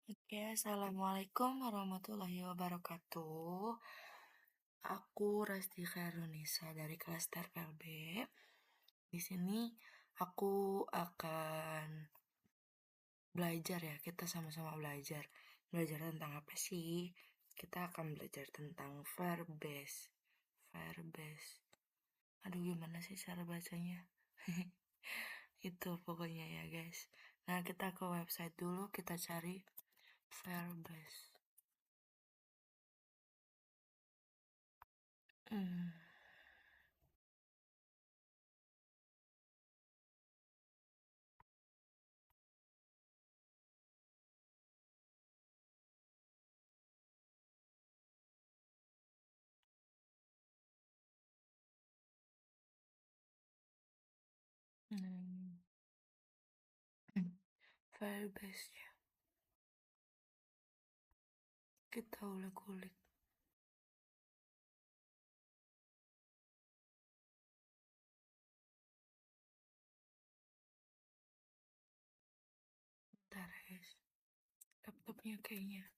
Oke, assalamualaikum warahmatullahi wabarakatuh. Aku Rasti Karunisa dari kelas TRPLB. Di sini aku akan belajar ya. Kita sama-sama belajar. Belajar tentang apa sih? Kita akan belajar tentang verb base. Verb base. Aduh, gimana sih cara bacanya? Itu pokoknya ya, guys. Nah, kita ke website dulu, kita cari verb base. Hmm. Hmm. Verb base-nya kita ulik-ulik. Bentar guys, laptopnya kayaknya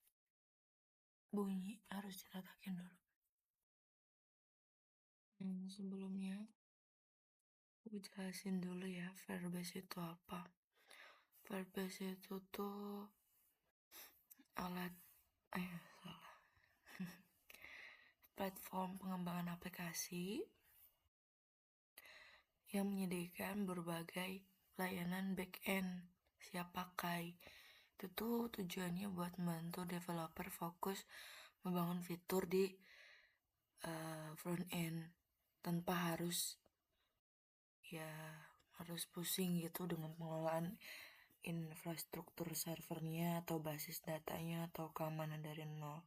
bunyi, harus diletakin dulu. Sebelumnya aku jelasin dulu ya verb base itu apa. Verb base itu tuh alat salah platform pengembangan aplikasi yang menyediakan berbagai layanan back-end siap pakai. Itu tuh tujuannya buat membantu developer fokus membangun fitur di front end tanpa harus pusing gitu dengan pengelolaan infrastruktur servernya atau basis datanya atau keamanan dari nol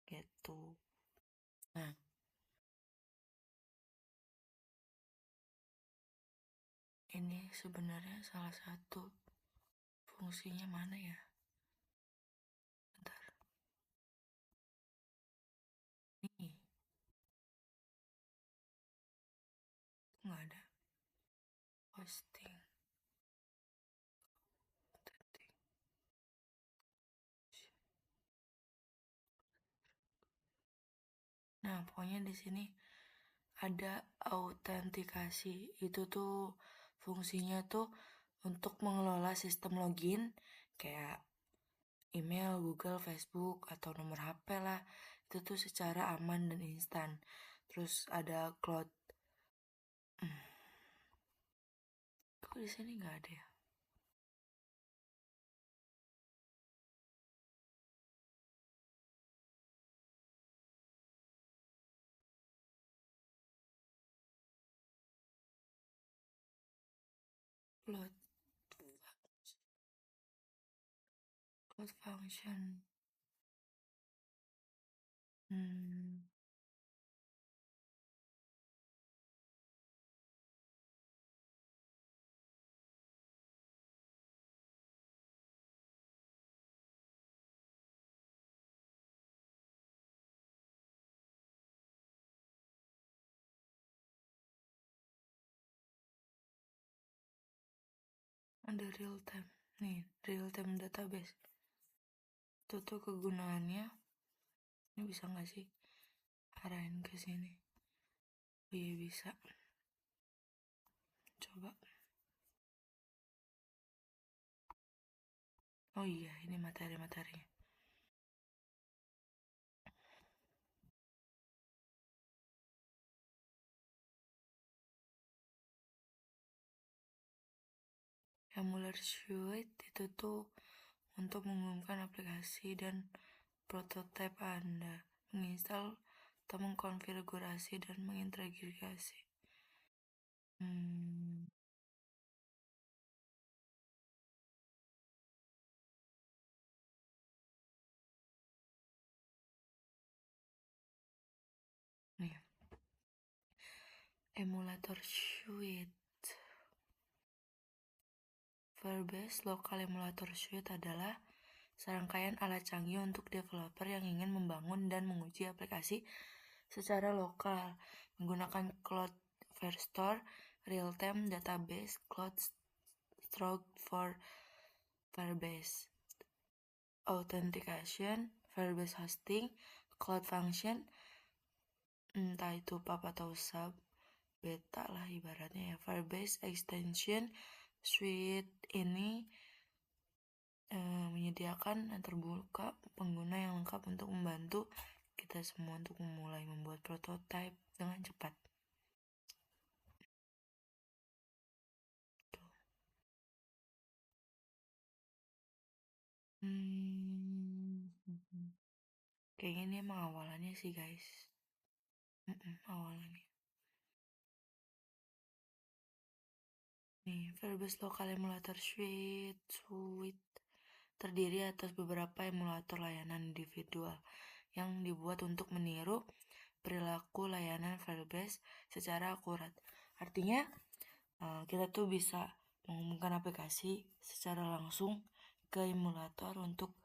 gitu. Nah, ini sebenarnya salah satu fungsinya mana ya? Bentar. Nih, nggak ada. Hosting. Nah, pokoknya di sini ada autentikasi. Itu tuh fungsinya tuh untuk mengelola sistem login kayak email, Google, Facebook, atau nomor HP lah. Itu tuh secara aman dan instan. Terus ada cloud. Kok di sini nggak ada ya? Cloud, cloud function. Hmm, ada real time. Nih, real time database. Itu tuh kegunaannya. Ini bisa nggak sih arahin ke sini? Oh iya bisa. Coba. Oh iya, ini materi-materinya. Emular Suite itu tuh untuk mengumumkan aplikasi dan prototipe Anda, menginstal atau mengkonfigurasi dan mengintegrasi. Hmm, nih, emulator suite. Verbase Local Emulator Suite adalah serangkaian alat canggih untuk developer yang ingin membangun dan menguji aplikasi secara lokal menggunakan Cloud Firestore, Real-Time Database, Cloud Stroke for Firebase. authentication, Firebase hosting, cloud function, entah itu pub atau sub, beta lah ibaratnya ya. Firebase extension suite ini menyediakan yang terbuka pengguna yang lengkap untuk membantu kita semua untuk memulai membuat prototipe dengan cepat. Kayaknya ini emang awalannya sih guys. Awalannya. Nih, Firebase Local Emulator Suite terdiri atas beberapa emulator layanan individual yang dibuat untuk meniru perilaku layanan Firebase secara akurat. Artinya, kita tuh bisa menghubungkan aplikasi secara langsung ke emulator untuk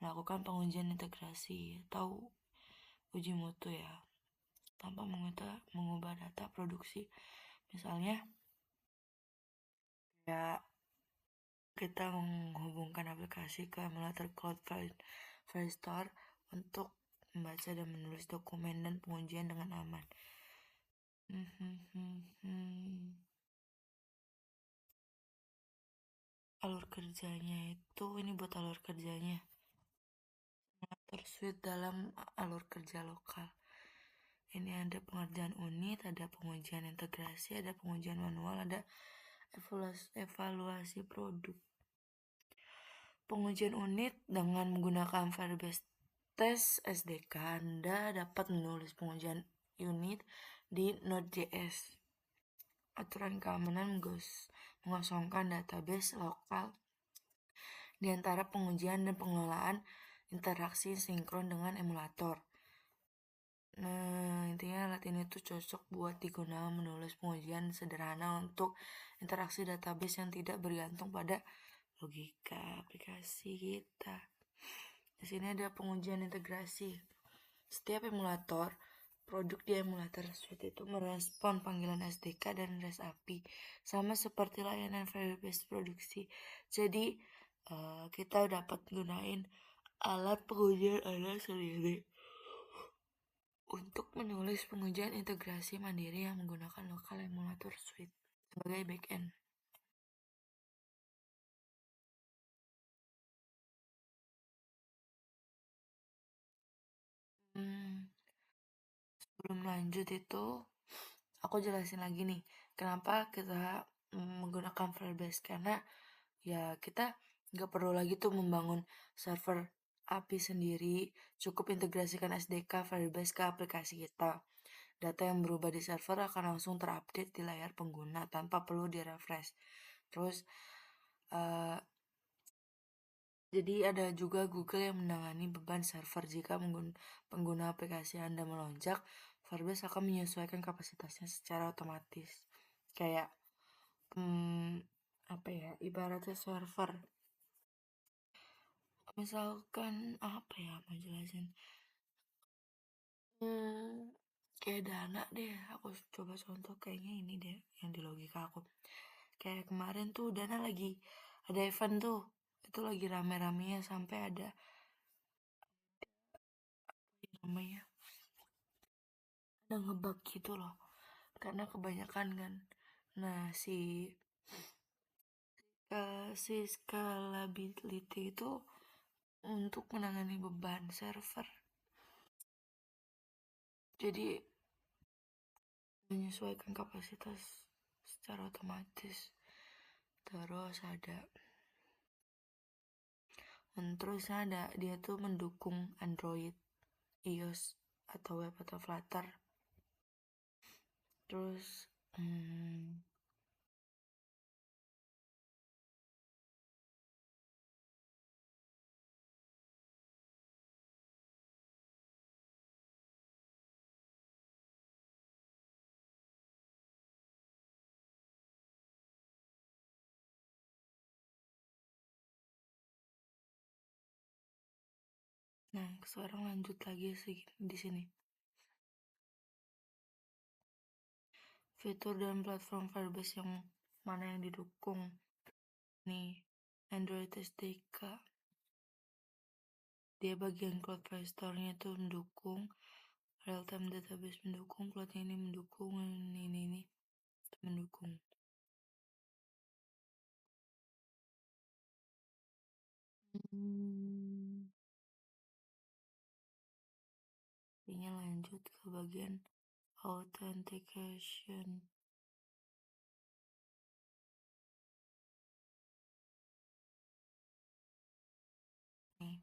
melakukan pengujian integrasi atau uji mutu ya, tanpa mengubah data produksi. Misalnya, ya kita menghubungkan aplikasi ke emulator Cloud Firestore untuk membaca dan menulis dokumen dan pengujian dengan aman. Alur kerjanya itu, ini buat alur kerjanya. Emulator suite dalam alur kerja lokal. Ini ada pengerjaan unit, ada pengujian integrasi, ada pengujian manual, ada evaluasi produk. Pengujian unit dengan menggunakan Firebase Test SDK, Anda dapat menulis pengujian unit di Node.js. Aturan keamanan mengosongkan database lokal di antara pengujian dan pengelolaan interaksi sinkron dengan emulator. Nah, intinya alat ini tuh cocok buat digunakan menulis pengujian sederhana untuk interaksi database yang tidak bergantung pada logika aplikasi kita. Di sini ada pengujian integrasi. Setiap emulator, produk di emulator suite itu merespon panggilan SDK dan REST API sama seperti layanan Firebase produksi. Jadi kita dapat gunain alat pengujian Anda sendiri untuk menulis pengujian integrasi mandiri yang menggunakan lokal emulator suite sebagai backend. Sebelum lanjut itu, aku jelasin lagi nih, kenapa kita menggunakan Firebase. Karena ya kita nggak perlu lagi tuh membangun server API sendiri, cukup integrasikan SDK Firebase ke aplikasi kita. Data yang berubah di server akan langsung terupdate di layar pengguna tanpa perlu direfresh. Terus jadi ada juga Google yang menangani beban server. Jika pengguna aplikasi Anda melonjak, Firebase akan menyesuaikan kapasitasnya secara otomatis. Kayak ibaratnya server. Misalkan mau jelasin. Kayak Dana deh, aku coba contoh kayaknya ini deh yang di logika aku. Kayak kemarin tuh Dana lagi ada event tuh, itu lagi rame-ramenya sampai ada ngebug gitu loh, karena kebanyakan kan. Nah si scalability itu untuk menangani beban server, jadi menyesuaikan kapasitas secara otomatis. Terus dia tuh mendukung Android, iOS atau web atau Flutter. Terus nah sekarang lanjut lagi sih di sini. Fitur dan platform Firebase yang mana yang didukung nih? Android SDK, Dia bagian cloud store-nya tuh mendukung, real time database mendukung, cloud ini mendukung, ini mendukung. Ini lanjut ke bagian authentication. Nih,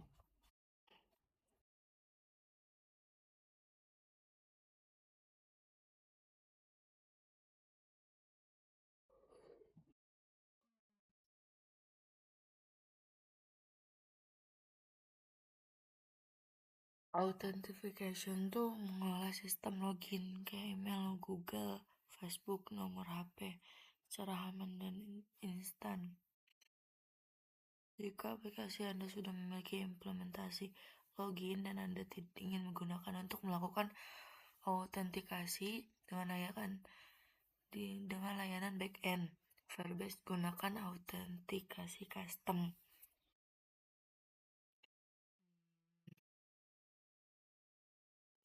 authentication tuh mengelola sistem login kayak email, Google, Facebook, nomor HP secara aman dan instan. Jika aplikasi Anda sudah memiliki implementasi login dan Anda ingin menggunakan untuk melakukan autentikasi dengan layanan backend, Firebase gunakan autentikasi custom.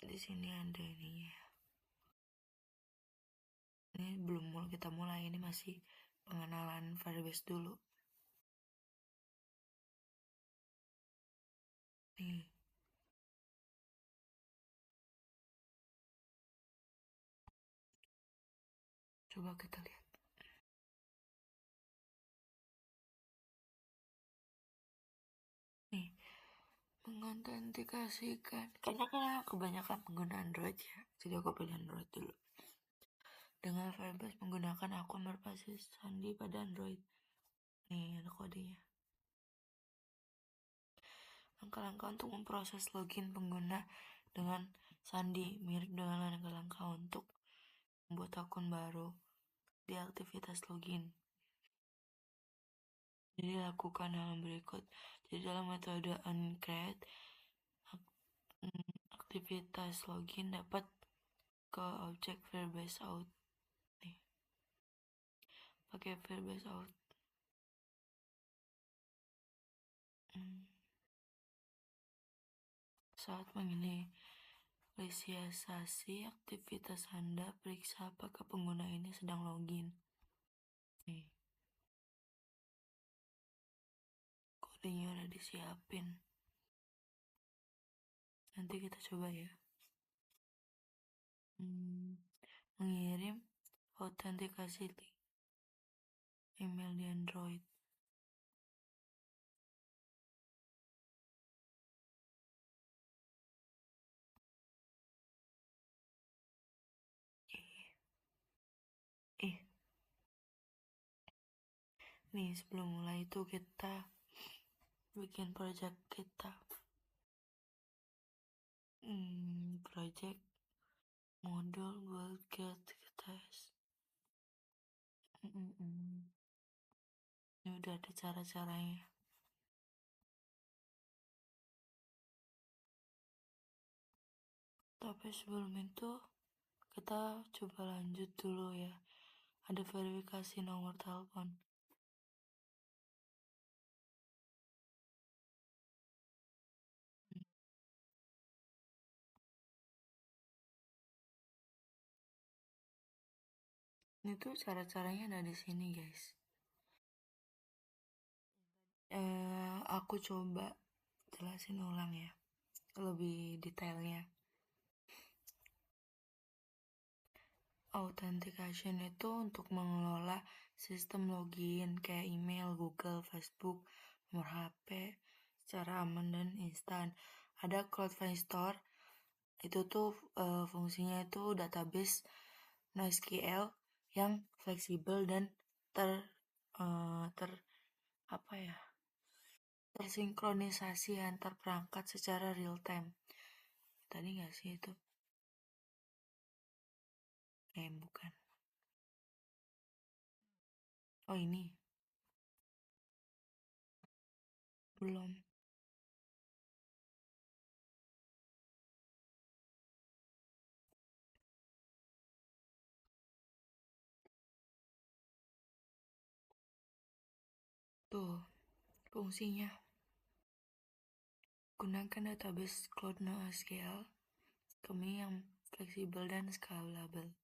Di sini ada ininya. Ini belum kita mulai, ini masih pengenalan Firebase dulu. Nih, coba kita lihat. Nih, mengautentikasikan. Karena kebanyakan pengguna Android ya, jadi aku pilih Android dulu. Dengan Firebase menggunakan akun berbasis sandi pada Android. Nih, ada kodenya. Langkah-langkah untuk memproses login pengguna dengan sandi mirip dengan langkah-langkah untuk membuat akun baru di aktivitas login. Jadi lakukan hal berikut. Jadi dalam metode uncreate, aktivitas login dapat ke objek Firebase out. Nih, pakai Firebase out. Saat menginisiasi aktivitas Anda, periksa apakah pengguna ini sedang login. Nih, kodenya udah disiapin. Nanti kita coba ya. Mengirim autentikasi email di Android. Nih, sebelum mulai itu kita bikin project kita. Project modul buat get test. Ini udah ada cara-caranya. Tapi sebelum itu kita coba lanjut dulu ya. Ada verifikasi nomor telepon. Ini tuh cara-caranya ada di sini guys. Aku coba jelasin ulang ya, lebih detailnya. Authentication itu untuk mengelola sistem login kayak email, Google, Facebook, nomor HP secara aman dan instan. Ada Cloud Store, itu tuh fungsinya itu database NoSQL yang fleksibel dan tersinkronisasi antar perangkat secara real time. Tadi nggak sih itu? Bukan. Oh ini. Belum. Tuh, fungsinya. Gunakan database Cloud NoSQL kami yang fleksibel dan scalable.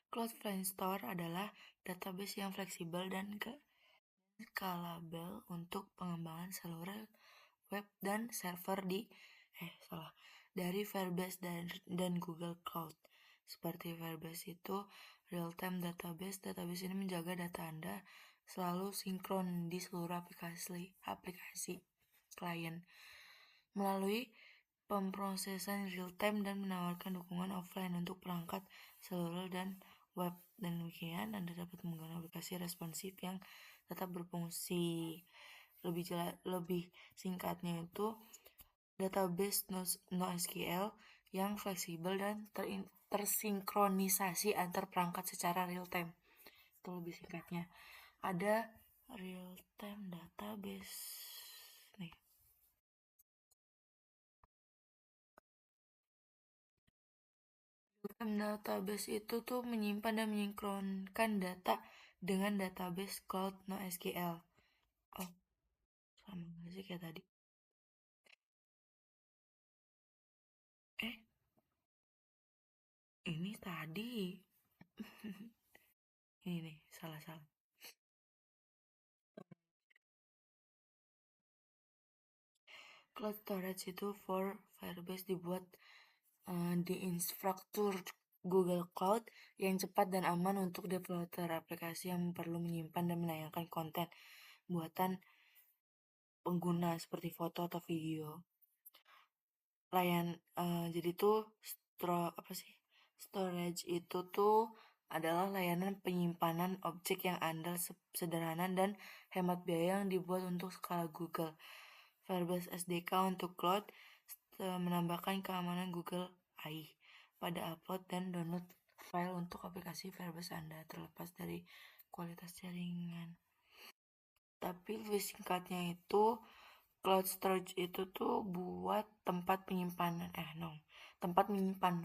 CloudFront adalah database yang fleksibel dan scalable untuk pengembangan seluruh web dan server dari Firebase dan Google Cloud. Seperti Firebase itu real-time database. Database ini menjaga data Anda selalu sinkron di seluruh aplikasi klien melalui pemrosesan real-time dan menawarkan dukungan offline untuk perangkat seluler dan web. Dan demikian Anda dapat menggunakan aplikasi responsif yang tetap berfungsi. Lebih singkatnya itu database NoSQL yang fleksibel dan tersinkronisasi antar perangkat secara real time. Itu lebih singkatnya. Ada real time database nih. Database itu tuh menyimpan dan menyinkronkan data dengan database Cloud NoSQL. Oh, sama gak sih kayak tadi? Ini tadi. Ini nih, salah. Cloud storage itu for Firebase dibuat di infrastruktur Google Cloud yang cepat dan aman untuk developer aplikasi yang perlu menyimpan dan menayangkan konten buatan pengguna seperti foto atau video. Jadi tuh storage itu tuh adalah layanan penyimpanan objek yang andal, sederhana dan hemat biaya yang dibuat untuk skala Google. Firebase SDK untuk cloud menambahkan keamanan Google AI pada upload dan download file untuk aplikasi Firebase Anda terlepas dari kualitas jaringan. Tapi lebih singkatnya itu cloud storage itu tuh buat tempat menyimpan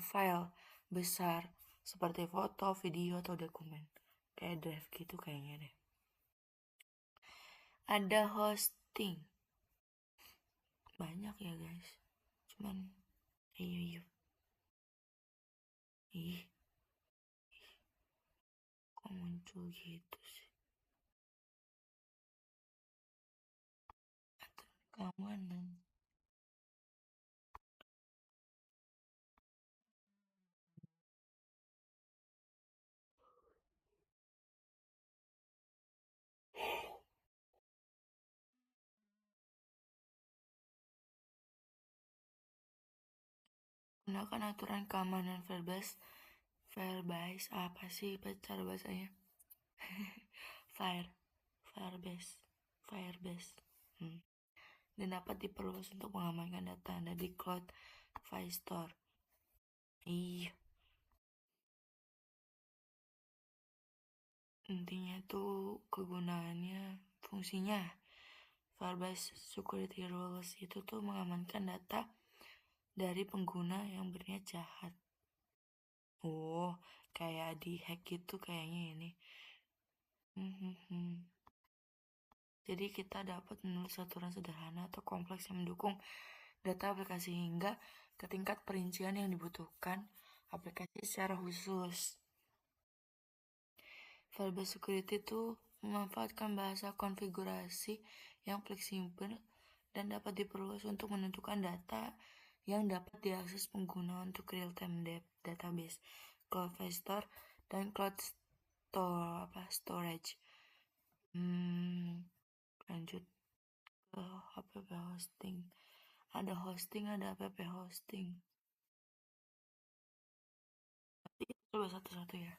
file besar seperti foto, video, atau dokumen. Kayak drive gitu kayaknya deh. Ada hosting. Banyak ya guys. Cuman Ih, kok muncul gitu sih? Atau keamanan. Gunakan aturan keamanan Firebase apa sih cara bahasanya? Firebase. Dan dapat diperluas untuk mengamankan data Anda di Cloud Firestore. Intinya tuh kegunaannya, fungsinya Firebase Security Rules itu tuh mengamankan data dari pengguna yang berniat jahat. Oh, kayak di hack gitu kayaknya ini. Jadi kita dapat menulis aturan sederhana atau kompleks yang mendukung data aplikasi hingga ke tingkat perincian yang dibutuhkan aplikasi secara khusus. Firebase Security itu memanfaatkan bahasa konfigurasi yang fleksibel dan dapat diperluas untuk menentukan data yang dapat diakses pengguna untuk real-time database, Cloud Firestore, dan Cloud Storage. Lanjut ke app hosting. Ada app hosting. Coba satu-satu ya.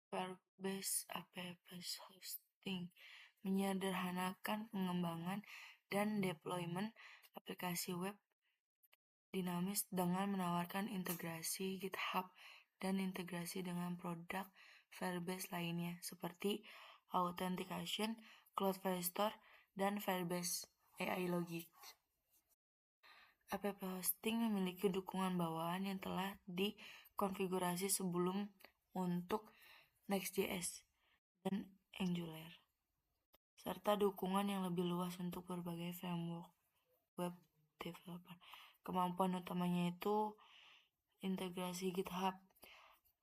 Firebase app hosting menyederhanakan pengembangan dan deployment aplikasi web dinamis dengan menawarkan integrasi GitHub dan integrasi dengan produk Firebase lainnya seperti Authentication, Cloud Firestore, dan Firebase AI Logic. App hosting memiliki dukungan bawaan yang telah dikonfigurasi sebelum untuk Next.js dan Angular, serta dukungan yang lebih luas untuk berbagai framework web developer. Kemampuan utamanya itu integrasi GitHub.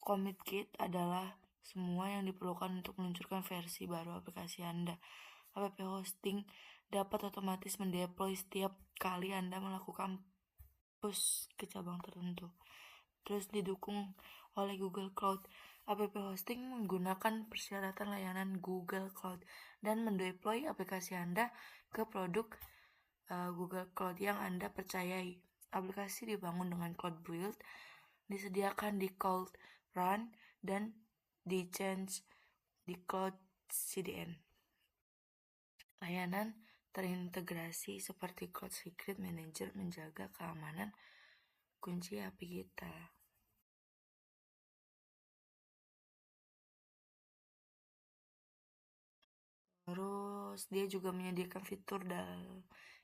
CommitKit adalah semua yang diperlukan untuk meluncurkan versi baru aplikasi Anda. App hosting dapat otomatis mendeploy setiap kali Anda melakukan push ke cabang tertentu. Terus didukung oleh Google Cloud. App hosting menggunakan persyaratan layanan Google Cloud dan mendeploy aplikasi Anda ke produk Google Cloud yang Anda percayai. Aplikasi dibangun dengan cloud build, disediakan di Cloud Run, dan di-change di Cloud CDN. Layanan terintegrasi seperti Cloud Secret Manager menjaga keamanan kunci API kita. Terus dia juga menyediakan fitur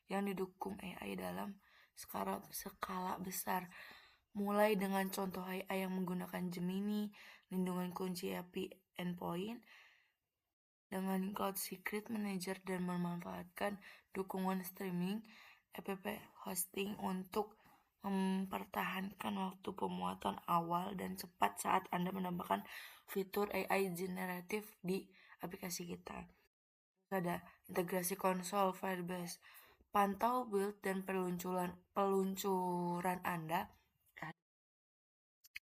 yang didukung AI dalam skala besar, mulai dengan contoh AI yang menggunakan Gemini, lindungan kunci API endpoint, dengan Cloud Secret Manager dan memanfaatkan dukungan streaming app hosting untuk mempertahankan waktu pemuatan awal dan cepat saat Anda menambahkan fitur AI generatif di aplikasi kita. Ada integrasi konsol Firebase. Pantau build dan peluncuran Anda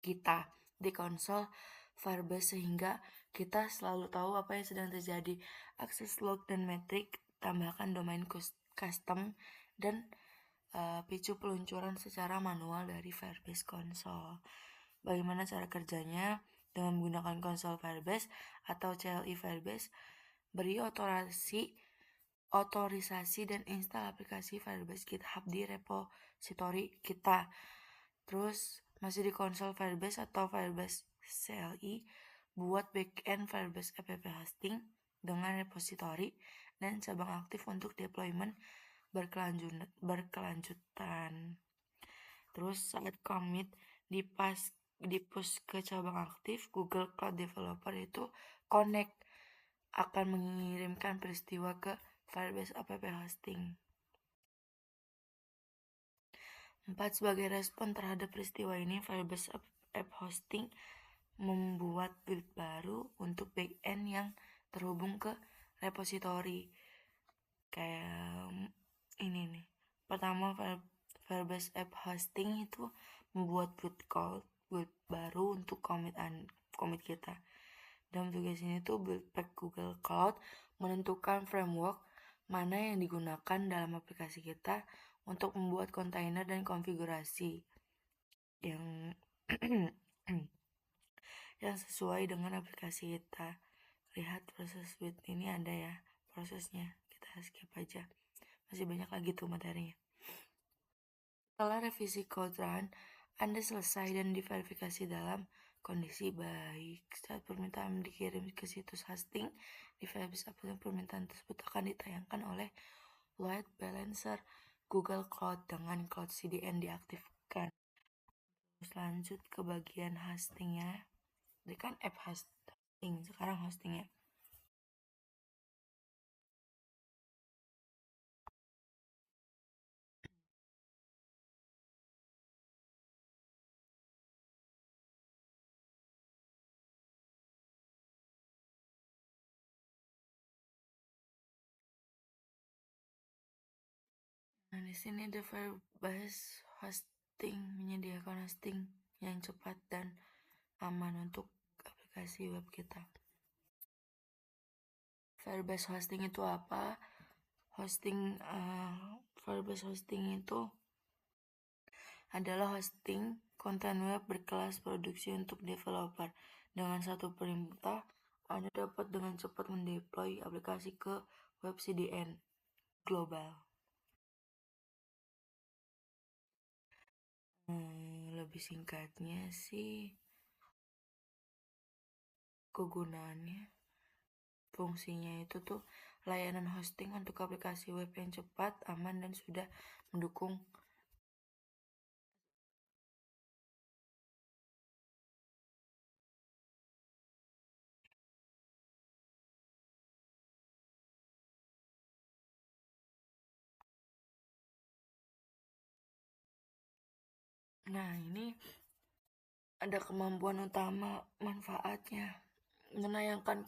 kita di konsol Firebase sehingga kita selalu tahu apa yang sedang terjadi. Akses log dan metrik, tambahkan domain custom dan picu peluncuran secara manual dari Firebase Console. Bagaimana cara kerjanya? Dengan menggunakan konsol Firebase atau CLI Firebase, beri otorisasi dan install aplikasi Firebase GitHub di repository kita. Terus masih di konsol Firebase atau Firebase CLI, buat backend Firebase app hosting dengan repository dan cabang aktif untuk deployment berkelanjutan. Terus saat commit di push ke cabang aktif, Google Cloud Developer itu connect akan mengirimkan peristiwa ke Firebase app hosting. 4. Sebagai respon terhadap peristiwa ini, Firebase app hosting membuat build baru untuk backend yang terhubung ke repository. Kayak ini nih. Pertama, Firebase app hosting itu membuat build baru untuk commit kita. Dalam tugas ini tuh build pack Google Cloud menentukan framework mana yang digunakan dalam aplikasi kita untuk membuat kontainer dan konfigurasi yang yang sesuai dengan aplikasi kita. Lihat proses build ini ada ya prosesnya, kita skip aja, masih banyak lagi tuh materinya. Setelah revisi code run, Anda selesai dan diverifikasi dalam kondisi baik. Saat permintaan dikirim ke situs hosting, di Firebase aplikasi permintaan tersebut akan ditayangkan oleh load balancer Google Cloud dengan Cloud CDN diaktifkan. Terus lanjut ke bagian hostingnya. Ini kan app hosting, sekarang hostingnya. Nah, di sini ada Firebase hosting menyediakan hosting yang cepat dan aman untuk aplikasi web kita. Firebase hosting itu apa? Firebase hosting itu adalah hosting konten web berkelas produksi untuk developer. Dengan satu perintah, Anda dapat dengan cepat mendeploy aplikasi ke web CDN global. Lebih singkatnya sih, kegunaannya, fungsinya itu tuh layanan hosting untuk aplikasi web yang cepat, aman, dan sudah mendukung Nah, ini ada kemampuan utama manfaatnya menayangkan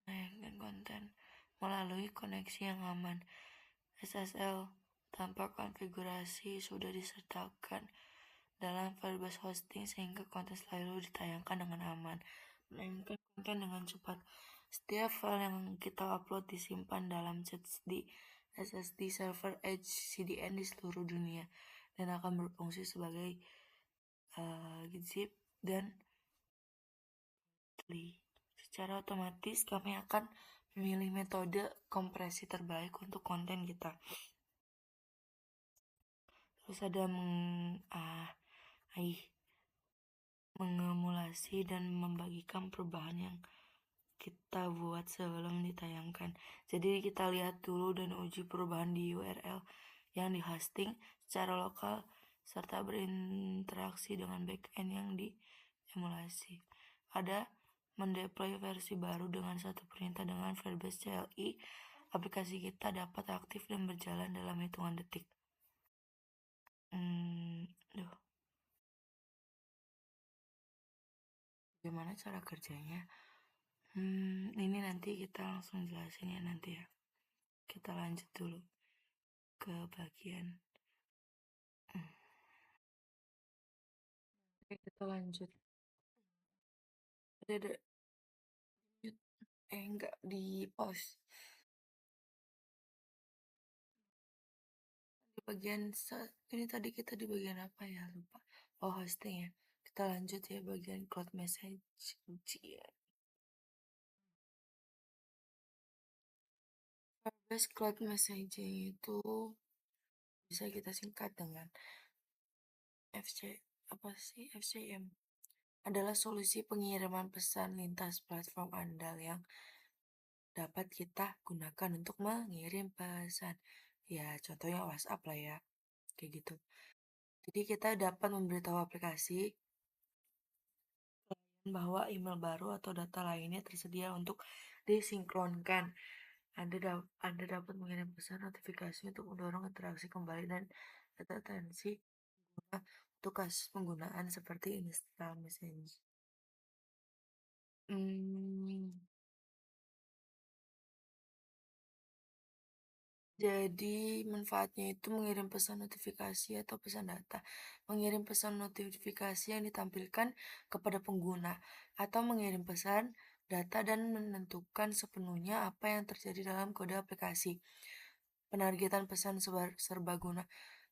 menayangkan konten melalui koneksi yang aman. SSL tanpa konfigurasi sudah disertakan dalam Firebase hosting sehingga konten selalu ditayangkan dengan aman. Menayangkan konten dengan cepat. Setiap file yang kita upload disimpan dalam di SSD server Edge CDN di seluruh dunia dan akan berfungsi sebagai zip dan li. Secara otomatis kami akan memilih metode kompresi terbaik untuk konten kita. Terus ada mengemulasi dan membagikan perubahan yang kita buat sebelum ditayangkan. Jadi kita lihat dulu dan uji perubahan di URL yang di-hosting secara lokal serta berinteraksi dengan backend yang diemulasi. Ada mendeploy versi baru dengan satu perintah dengan Firebase CLI, aplikasi kita dapat aktif dan berjalan dalam hitungan detik. Gimana cara kerjanya? Ini nanti kita langsung jelasin ya nanti ya. Kita lanjut dulu ke bagian. Oke, kita lanjut. Ada enggak di pause. Di bagian ini tadi kita di bagian apa ya? Lupa. Oh, hosting ya. Kita lanjut ya bagian cloud message. Firebase Cloud Messaging itu bisa kita singkat dengan FC FCM adalah solusi pengiriman pesan lintas platform andal yang dapat kita gunakan untuk mengirim pesan. Ya, contohnya WhatsApp lah ya, kayak gitu. Jadi kita dapat memberitahu aplikasi bahwa email baru atau data lainnya tersedia untuk disinkronkan. Anda dapat mengirim pesan notifikasi untuk mendorong interaksi kembali dan data atensi untuk kasus penggunaan seperti instant message. Hmm, Jadi manfaatnya itu mengirim pesan notifikasi atau pesan data. Mengirim pesan notifikasi yang ditampilkan kepada pengguna atau mengirim pesan data dan menentukan sepenuhnya apa yang terjadi dalam kode aplikasi. Penargetan pesan serbaguna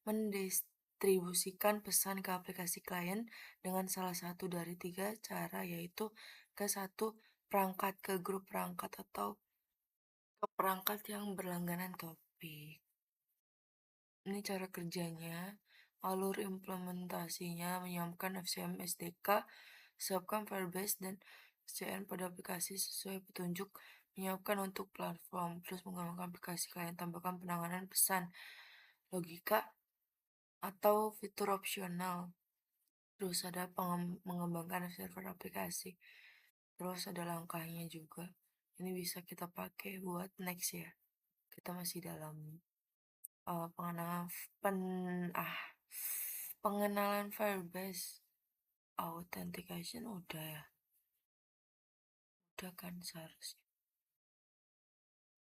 mendistribusikan pesan ke aplikasi klien dengan salah satu dari 3 cara, yaitu ke satu perangkat, ke grup perangkat, atau ke perangkat yang berlangganan topik. Ini cara kerjanya. Alur implementasinya menyiapkan FCM SDK, siapkan Firebase dan SCN pada aplikasi sesuai petunjuk, menyiapkan untuk platform, terus mengembangkan aplikasi klien, tambahkan penanganan pesan, logika atau fitur opsional. Terus ada mengembangkan server aplikasi. Terus ada langkahnya juga. Ini bisa kita pakai buat next ya. Kita masih dalam pengenalan pengenalan Firebase. Authentication udah ya. Udah kan seharusnya.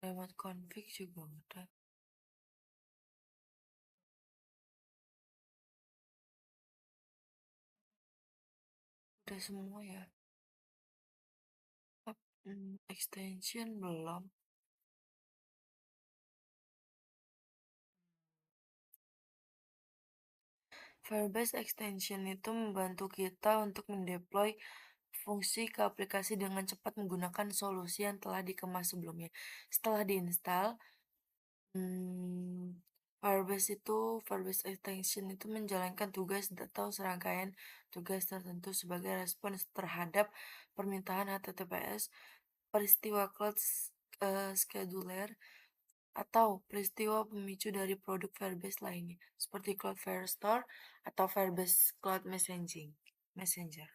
Remote config juga udah. Udah semua ya. Extension belum. Firebase Extension itu membantu kita untuk mendeploy fungsi ke aplikasi dengan cepat menggunakan solusi yang telah dikemas sebelumnya. Setelah diinstal, Firebase Extension itu menjalankan tugas atau serangkaian tugas tertentu sebagai respons terhadap permintaan HTTPS, peristiwa cloud scheduler, atau peristiwa pemicu dari produk Firebase lainnya, seperti Cloudflare Store atau Firebase Cloud Messenger.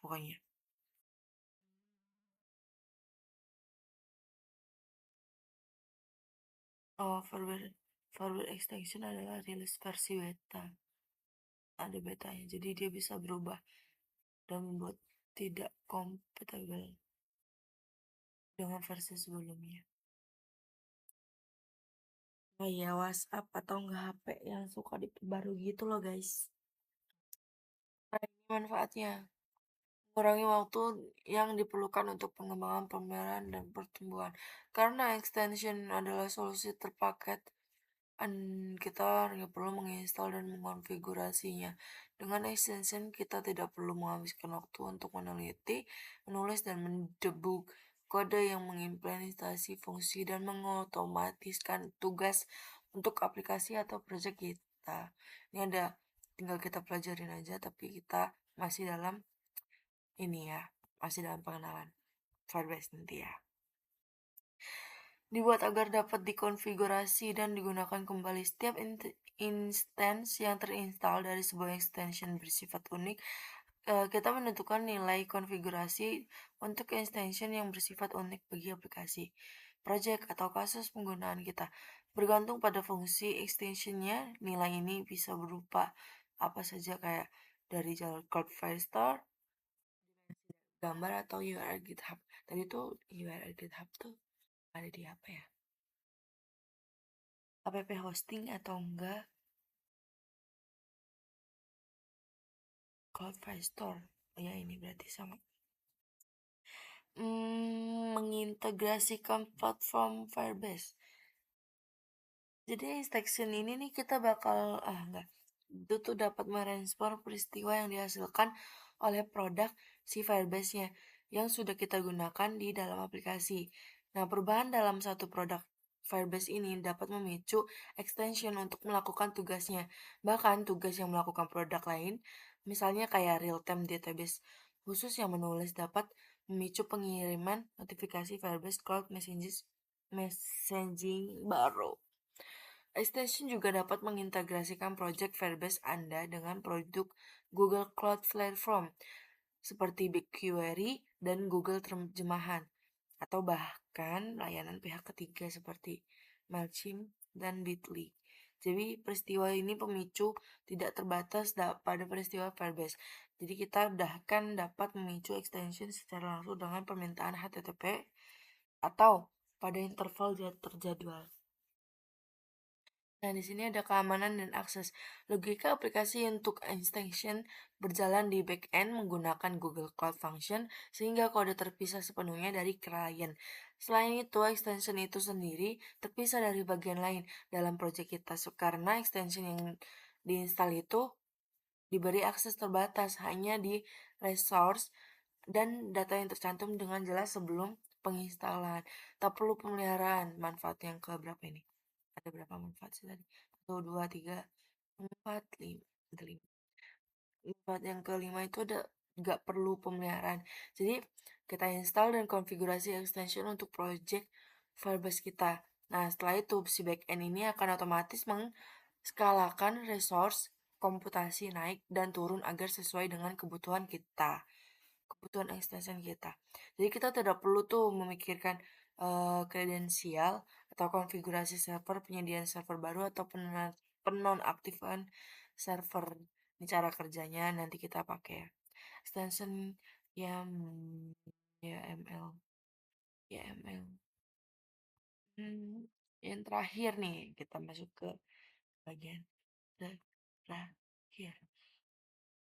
Pokoknya. Oh, firmware extension adalah rilis versi beta. Ada betanya, jadi dia bisa berubah dan membuat tidak kompatibel dengan versi sebelumnya. Kayak WhatsApp atau enggak HP yang suka diperbarui gitu loh guys. Nah, ini manfaatnya. Mengurangi waktu yang diperlukan untuk pengembangan pemeliharaan dan pertumbuhan. Karena extension adalah solusi terpaket, kita hanya perlu menginstal dan mengonfigurasinya. Dengan extension, kita tidak perlu menghabiskan waktu untuk meneliti, menulis, dan mendebug kode yang mengimplementasi fungsi dan mengotomatiskan tugas untuk aplikasi atau proyek kita. Ini ada, tinggal kita pelajarin aja, tapi kita masih dalam ini ya, masih dalam pengenalan Firebase nanti ya. Dibuat agar dapat dikonfigurasi dan digunakan kembali setiap instance yang terinstall dari sebuah extension bersifat unik. Kita menentukan nilai konfigurasi untuk extension yang bersifat unik bagi aplikasi, project, atau kasus penggunaan kita. Bergantung pada fungsi extensionnya, nilai ini bisa berupa apa saja kayak dari jalur code file store, gambar, atau URL GitHub. Tadi tuh URL GitHub tuh ada di apa ya? App hosting atau enggak Cloud File Store. Oh ya ini berarti sama. Mengintegrasikan platform Firebase. Jadi section ini nih kita bakal enggak. Itu tuh dapat merespon peristiwa yang dihasilkan oleh produk si Firebase-nya yang sudah kita gunakan di dalam aplikasi. Nah, perubahan dalam satu produk Firebase ini dapat memicu extension untuk melakukan tugasnya. Bahkan tugas yang melakukan produk lain, misalnya kayak real-time database khusus yang menulis dapat memicu pengiriman notifikasi Firebase Cloud Messaging baru. Extension juga dapat mengintegrasikan project Firebase Anda dengan produk Google Cloud Platform seperti BigQuery dan Google Terjemahan, atau bahkan layanan pihak ketiga seperti Mailchimp dan Bitly. Jadi peristiwa ini pemicu tidak terbatas pada peristiwa Firebase. Jadi kita bahkan dapat memicu extension secara langsung dengan permintaan HTTP atau pada interval terjadwal. Nah, di sini ada keamanan dan akses. Logika aplikasi untuk extension berjalan di backend menggunakan Google Cloud Function sehingga kode terpisah sepenuhnya dari klien. Selain itu, extension itu sendiri terpisah dari bagian lain dalam proyek kita karena extension yang diinstal itu diberi akses terbatas hanya di resource dan data yang tercantum dengan jelas sebelum penginstalan. Tak perlu pemeliharaan. Manfaat yang ke berapa ini? Ada berapa manfaat sih tadi? 1, 2, 3, 4, 5. Ada 5. Manfaat yang kelima itu ada nggak perlu pemeliharaan. Jadi kita install dan konfigurasi extension untuk project Firebase kita. Nah, setelah itu si backend ini akan otomatis mengskalakan resource komputasi naik dan turun agar sesuai dengan kebutuhan kita, kebutuhan extension kita. Jadi kita tidak perlu tuh memikirkan kredensial atau konfigurasi server, penyediaan server baru atau penonaktifan server. Ini cara kerjanya nanti kita pakai ya. Extension YAM, YAML, YAML. Yang terakhir nih kita masuk ke bagian terakhir.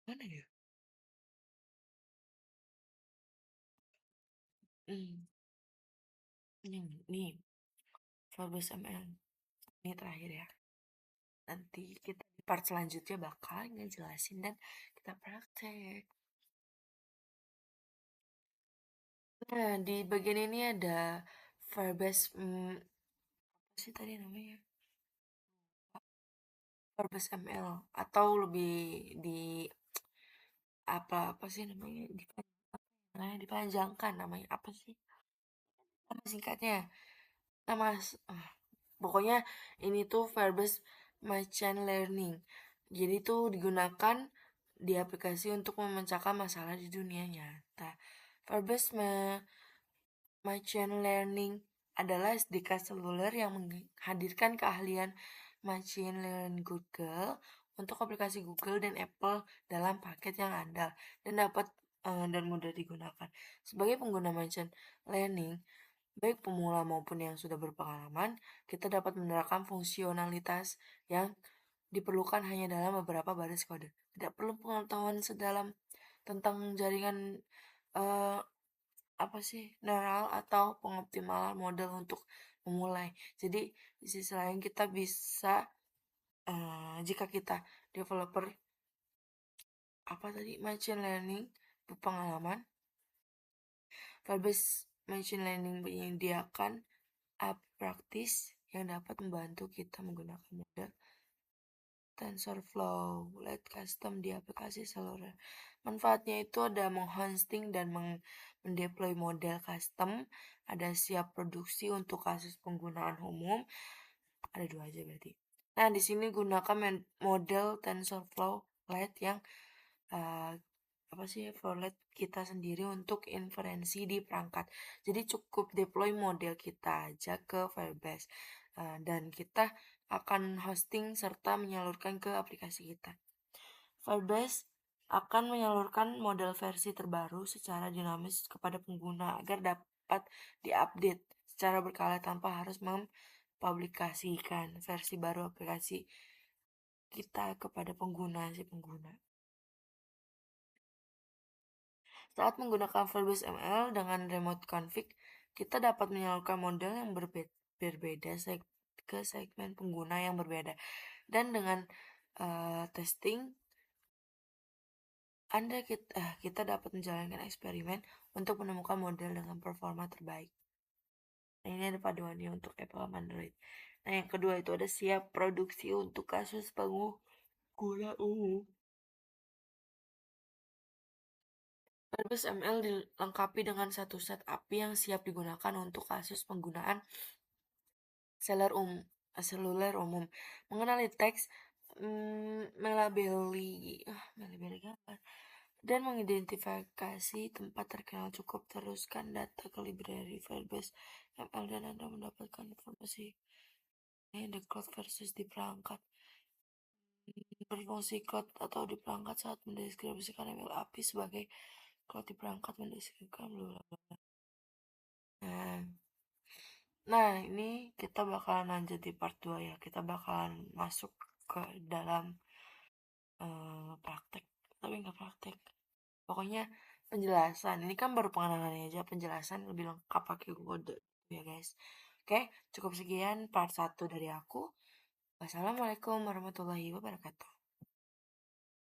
Mana ya? Nih, Firebase ML. Ini terakhir ya. Nanti kita di part selanjutnya bakal ngejelasin dan kita praktek. Nah, di bagian ini ada Firebase, apa sih tadi namanya? Firebase ML atau lebih di apa sih namanya? Dipanjangkan namanya apa sih? Nama singkatnya. Nama pokoknya ini tuh Firebase Machine Learning. Jadi tuh digunakan di aplikasi untuk memecahkan masalah di dunia nyata. Firebase Machine Learning adalah SDK seluler yang menghadirkan keahlian machine learning Google untuk aplikasi Google dan Apple dalam paket yang andal dan dapat dan mudah digunakan. Sebagai pengguna machine learning, baik pemula maupun yang sudah berpengalaman, kita dapat menerapkan fungsionalitas yang diperlukan hanya dalam beberapa baris kode. Tidak perlu pengetahuan sedalam tentang jaringan eh, apa sih neural atau pengoptimalan model untuk memulai. Jadi di sisi lain kita bisa jika kita developer apa tadi machine learning berpengalaman, Firebase Machine Learning menyediakan app praktis yang dapat membantu kita menggunakan model TensorFlow, Lite Custom di aplikasi seluler. Manfaatnya itu ada menghosting dan mendeploy model custom, ada siap produksi untuk kasus penggunaan umum, ada dua aja berarti. Nah, di sini gunakan model TensorFlow Lite yang uh, apa sih Flowlet kita sendiri untuk inferensi di perangkat. Jadi cukup deploy model kita aja ke Firebase dan kita akan hosting serta menyalurkan ke aplikasi kita. Firebase akan menyalurkan model versi terbaru secara dinamis kepada pengguna agar dapat diupdate secara berkala tanpa harus mempublikasikan versi baru aplikasi kita kepada pengguna. Saat menggunakan Firebase ML dengan remote config, kita dapat menyalurkan model yang berbeda ke segmen pengguna yang berbeda. Dan dengan testing, kita dapat menjalankan eksperimen untuk menemukan model dengan performa terbaik. Nah, ini ada paduannya untuk Apple dan Android. Nah, yang kedua itu ada siap produksi untuk kasus pengguna umum. Firebase ML dilengkapi dengan satu set API yang siap digunakan untuk kasus penggunaan seluler umum. Mengenali teks, melabeli gambar, dan mengidentifikasi tempat terkenal. Cukup teruskan data ke library Firebase ML dan Anda mendapatkan informasi ini the cloud versus di perangkat. Berfungsi cloud atau di perangkat saat mendeskripsikan ML API sebagai cloud di perangkat mendeskripsikan bla bla bla. Nah, ini kita bakalan lanjut di part 2 ya. Kita bakalan masuk ke dalam praktek. Tapi nggak praktek. Pokoknya penjelasan. Ini kan baru pengenalannya aja. Penjelasan lebih lengkap pakai kode. Ya guys. Oke, cukup sekian part 1 dari aku. Wassalamualaikum warahmatullahi wabarakatuh.